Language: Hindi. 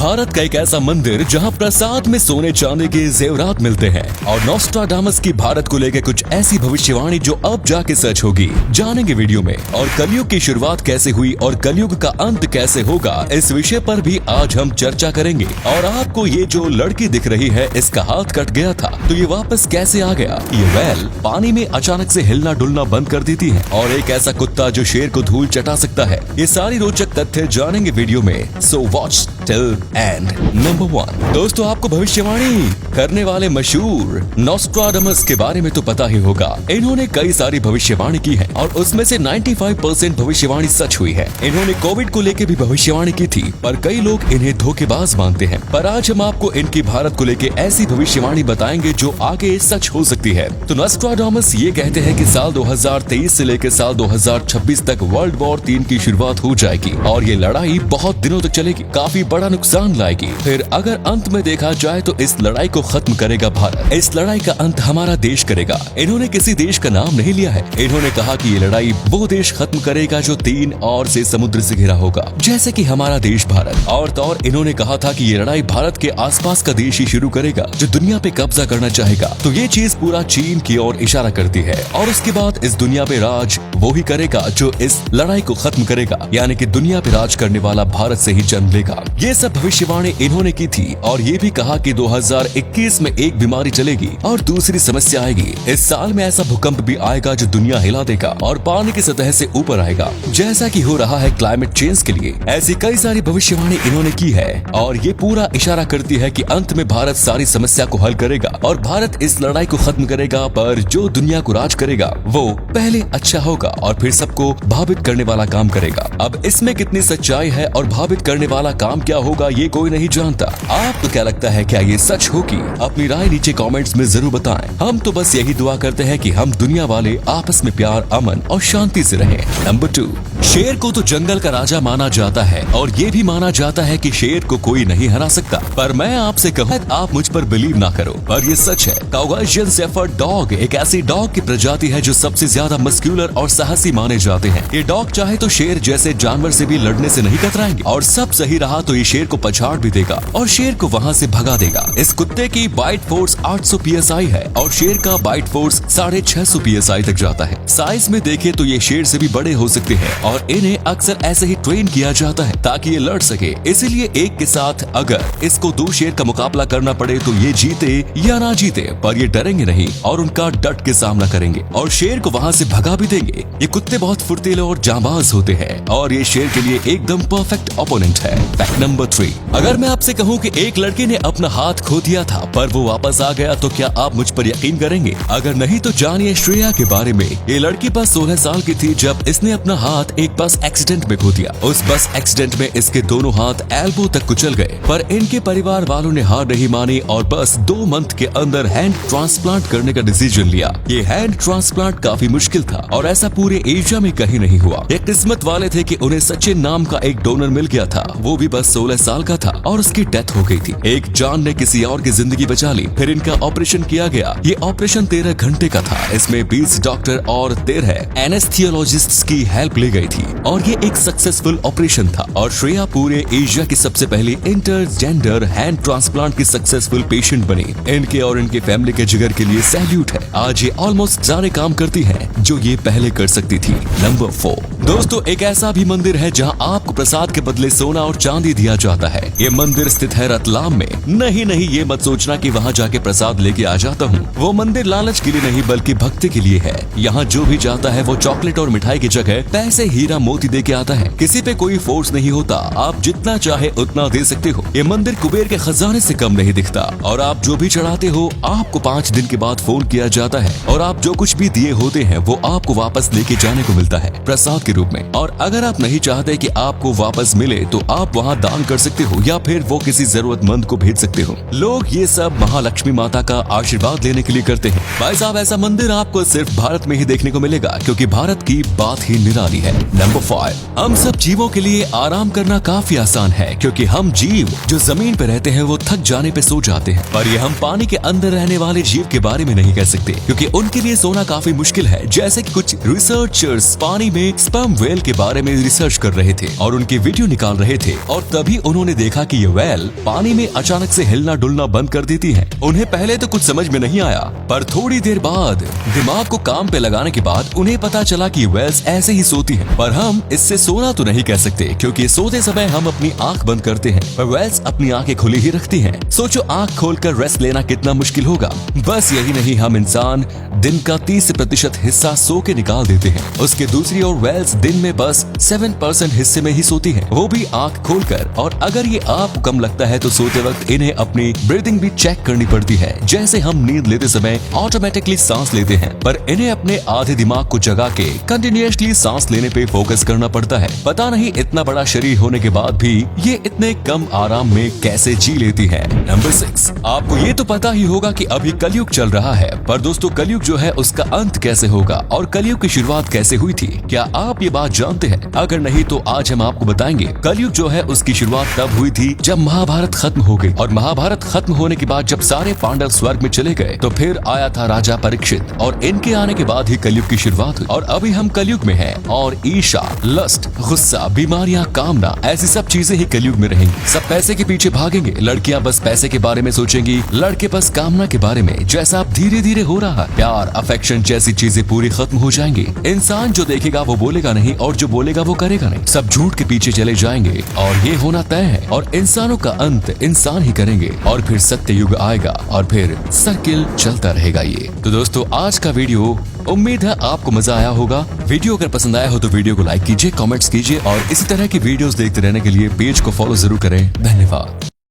भारत का एक ऐसा मंदिर जहां प्रसाद में सोने चांदी के जेवरात मिलते हैं और नॉस्ट्राडामस की भारत को लेकर कुछ ऐसी भविष्यवाणी जो अब जाके सच होगी, जानेंगे वीडियो में। और कलयुग की शुरुआत कैसे हुई और कलयुग का अंत कैसे होगा, इस विषय पर भी आज हम चर्चा करेंगे। और आपको ये जो लड़की दिख रही है, इसका हाथ कट गया था तो ये वापस कैसे आ गया? ये वेल पानी में अचानक से हिलना डुलना बंद कर देती है और एक ऐसा कुत्ता जो शेर को धूल चटा सकता है। ये सारी रोचक तथ्य जानेंगे वीडियो में, so watch till and. Number 1, दोस्तों आपको भविष्यवाणी करने वाले मशहूर नॉस्ट्राडामस के बारे में तो पता ही होगा। इन्होंने कई सारी भविष्यवाणी की है और उसमें से 95% भविष्यवाणी सच हुई है। इन्होंने कोविड को लेकर भी भविष्यवाणी की थी, पर कई लोग इन्हें धोखेबाज मानते हैं। पर आज हम आपको इनकी भारत को लेकर ऐसी भविष्यवाणी बताएंगे जो आगे सच हो सकती है। तो नॉस्ट्राडामस ये कहते हैं कि साल 2023 से लेकर साल 2026 तक वर्ल्ड वॉर 3 की शुरुआत हो जाएगी और ये लड़ाई बहुत दिनों तक चलेगी, काफी बड़ा नुकसान लाएगी। फिर अगर अंत में देखा जाए तो इस लड़ाई को खत्म करेगा भारत। इस लड़ाई का अंत हमारा देश करेगा। इन्होंने किसी देश का नाम नहीं लिया है। इन्होंने कहा कि ये लड़ाई वो देश खत्म करेगा जो 3 ओर से समुद्र से घिरा होगा, जैसे कि हमारा देश भारत। और इन्होंने कहा था कि ये लड़ाई भारत के आसपास का देश ही शुरू करेगा जो दुनिया पे कब्जा करना चाहेगा। तो ये चीज पूरा चीन की ओर इशारा करती है और उसके बाद इस दुनिया पे राज वो ही करेगा जो इस लड़ाई को खत्म करेगा, यानी कि दुनिया पे राज करने वाला भारत से ही जन्म लेगा। ये सब भविष्यवाणी इन्होंने की थी और ये भी कहा कि 2021 में एक बीमारी चलेगी और दूसरी समस्या आएगी। इस साल में ऐसा भूकंप भी आएगा जो दुनिया हिला देगा और पानी की सतह से ऊपर आएगा, जैसा कि हो रहा है क्लाइमेट चेंज के लिए। ऐसी कई सारी भविष्यवाणी इन्होंने की है और ये पूरा इशारा करती है कि अंत में भारत सारी समस्या को हल करेगा और भारत इस लड़ाई को खत्म करेगा। पर जो दुनिया को राज करेगा वो पहले अच्छा होगा और फिर सबको भावित करने वाला काम करेगा। अब इसमें कितनी सच्चाई है और भावित करने वाला काम क्या होगा ये कोई नहीं जानता। आपको क्या लगता है, क्या ये सच होगी? अपनी राय नीचे कमेंट्स में जरूर बताएं। हम तो बस यही दुआ करते हैं कि हम दुनिया वाले आपस में प्यार, अमन और शांति से रहें। नंबर 2, शेर को तो जंगल का राजा माना जाता है और ये भी माना जाता है कि शेर को कोई नहीं हरा सकता। पर मैं आपसे कहूँ, आप मुझ पर बिलीव ना करो, पर ये सच है। काउगासियन शेफर्ड डॉग एक ऐसी डॉग की प्रजाति है जो सबसे ज्यादा मस्क्यूलर और साहसी माने जाते हैं। ये डॉग चाहे तो शेर जैसे जानवर से भी लड़ने से नहीं कतराएंगे और सब सही रहा तो ये शेर को पछाड़ भी देगा और शेर को वहाँ से भगा देगा। इस कुत्ते की बाइट फोर्स 800 PSI है और शेर का बाइट फोर्स 650 PSI तक जाता है। साइज में देखे तो ये शेर से भी बड़े हो सकते हैं और इन्हें अक्सर ऐसे ही ट्रेन किया जाता है ताकि ये लड़ सके। इसीलिए एक के साथ अगर इसको 2 शेर का मुकाबला करना पड़े तो ये जीते या ना जीते, पर ये डरेंगे नहीं और उनका डट के सामना करेंगे और शेर को वहाँ से भगा भी देंगे। ये कुत्ते बहुत फुर्तीले और जांबाज होते हैं और ये शेर के लिए एकदम परफेक्ट ओपोनेंट है। फैक्ट नंबर 3, अगर मैं आपसे कहूँ कि एक लड़के ने अपना हाथ खो दिया था पर वो वापस आ गया तो क्या आप मुझ पर यकीन करेंगे? अगर नहीं तो जानिए श्रेया के बारे में। ये लड़की बस 16 साल की थी जब इसने अपना हाथ एक बस एक्सीडेंट में खो दिया। उस बस एक्सीडेंट में इसके दोनों हाथ एल्बो तक कुचल गए, पर इनके परिवार वालों ने हार नहीं मानी और बस 2 मंथ के अंदर हैंड ट्रांसप्लांट करने का डिसीजन लिया। ये हैंड ट्रांसप्लांट काफी मुश्किल था और ऐसा पूरे एशिया में कहीं नहीं हुआ। एक किस्मत वाले थे कि उन्हें सचिन नाम का एक डोनर मिल गया था, वो भी बस 16 साल का था और उसकी डेथ हो गई थी। एक जान ने किसी और की जिंदगी बचा ली। फिर इनका ऑपरेशन किया गया। ये ऑपरेशन 13 घंटे का था। इसमें 20 डॉक्टर और 13 एनेस्थियोलॉजिस्ट्स की हेल्प ली गई थी और ये एक सक्सेसफुल ऑपरेशन था और श्रेया पूरे एशिया की सबसे पहली इंटरजेंडर हैंड ट्रांसप्लांट की सक्सेसफुल पेशेंट बनी। इनके और इनके फैमिली के जिगर के लिए सैल्यूट है। आज ये ऑलमोस्ट सारे काम करती है जो ये पहले कर सकती थी। नंबर 4, दोस्तों एक ऐसा भी मंदिर है जहां आपको प्रसाद के बदले सोना और चांदी दिया जाता है। ये मंदिर स्थित है रतलाम में। नहीं, ये मत सोचना कि वहां जाके प्रसाद लेके आ जाता हूँ। वो मंदिर लालच के लिए नहीं बल्कि भक्ति के लिए है। यहाँ जो भी जाता है वो चॉकलेट और मिठाई की जगह पैसे, हीरा मोती दे के आता है। किसी पे कोई फोर्स नहीं होता, आप जितना चाहे उतना दे सकते हो। ये मंदिर कुबेर के खजाने से कम नहीं दिखता और आप जो भी चढ़ाते हो आपको 5 दिन के बाद फोन किया जाता है और आप जो कुछ भी दिए होते हैं वो आपको वापस लेके जाने को मिलता है प्रसाद के रूप में। और अगर आप नहीं चाहते कि आपको वापस मिले तो आप वहाँ दान कर सकते हो या फिर वो किसी जरूरतमंद को भेज सकते हो। लोग ये सब महालक्ष्मी माता का आशीर्वाद लेने के लिए करते हैं। भाई साहब, ऐसा मंदिर आपको सिर्फ भारत में ही देखने को मिलेगा क्योंकि भारत की बात ही निराली है। नंबर 5, हम सब जीवों के लिए आराम करना काफी आसान है क्योंकि हम जीव जो जमीन पे रहते हैं वो थक जाने पे सो जाते हैं, पर ये हम पानी के अंदर रहने वाले जीव के बारे में नहीं कह सकते क्योंकि उनके लिए सोना काफी मुश्किल है। जैसे कि कुछ रिसर्चर्स पानी में स्पर्म वेल के बारे में रिसर्च कर रहे थे और उनकी वीडियो निकाल रहे थे और तब तभी उन्होंने देखा कि ये व्हेल पानी में अचानक से हिलना डुलना बंद कर देती है। उन्हें पहले तो कुछ समझ में नहीं आया, पर थोड़ी देर बाद दिमाग को काम पे लगाने के बाद उन्हें पता चला कि व्हेल्स ऐसे ही सोती हैं। पर हम इससे सोना तो नहीं कह सकते, क्योंकि सोते समय हम अपनी आंख बंद करते हैं, पर व्हेल्स अपनी आंखें खुली ही रखती हैं। सोचो आंख खोलकर रेस्ट लेना कितना मुश्किल होगा। बस यही नहीं, हम इंसान दिन का 30% हिस्सा सो के निकाल देते हैं। उसके दूसरी ओर व्हेल्स दिन में बस 7% हिस्से में ही सोती हैं, वो भी आंख खोलकर। और अगर ये आपको कम लगता है तो सोते वक्त इन्हें अपनी ब्रीदिंग भी चेक करनी पड़ती है। जैसे हम नींद लेते समय ऑटोमेटिकली सांस लेते हैं, पर इन्हें अपने आधे दिमाग को जगा के कंटिन्यूअसली सांस लेने पे फोकस करना पड़ता है। पता नहीं इतना बड़ा शरीर होने के बाद भी ये इतने कम आराम में कैसे जी लेती है। नंबर 6, आपको ये तो पता ही होगा कि अभी कलयुग चल रहा है, पर दोस्तों कलयुग जो है उसका अंत कैसे होगा और कलयुग की शुरुआत कैसे हुई थी, क्या आप ये बात जानते हैं? अगर नहीं तो आज हम आपको बताएंगे। कलयुग जो है उसकी शुरुआत तब हुई थी जब महाभारत खत्म हो गई, और महाभारत खत्म होने के बाद जब सारे पांडव स्वर्ग में चले गए तो फिर आया था राजा परीक्षित, और इनके आने के बाद ही कलयुग की शुरुआत हुई। और अभी हम कलयुग में हैं, और ईर्ष्या, लस्ट, गुस्सा, बीमारियां, कामना, ऐसी सब चीजें ही कलयुग में रहेंगी। सब पैसे के पीछे भागेंगे, लड़कियां बस पैसे के बारे में सोचेंगी, लड़के बस कामना के बारे में। जैसा अब धीरे धीरे हो रहा है, प्यार, अफेक्शन जैसी चीजें पूरी खत्म हो जाएंगी। इंसान जो देखेगा वो बोलेगा नहीं, और जो बोलेगा वो करेगा नहीं। सब झूठ के पीछे चले जाएंगे, और ये होना तय है। और इंसानों का अंत इंसान ही करेंगे, और फिर सत्य युग आएगा, और फिर सर्किल चलता रहेगा ये। तो दोस्तों आज का वीडियो उम्मीद है आपको मजा आया होगा। वीडियो अगर पसंद आया हो तो वीडियो को लाइक कीजिए, कमेंट्स कीजिए, और इसी तरह की वीडियोस देखते रहने के लिए पेज को फॉलो जरूर करें। धन्यवाद।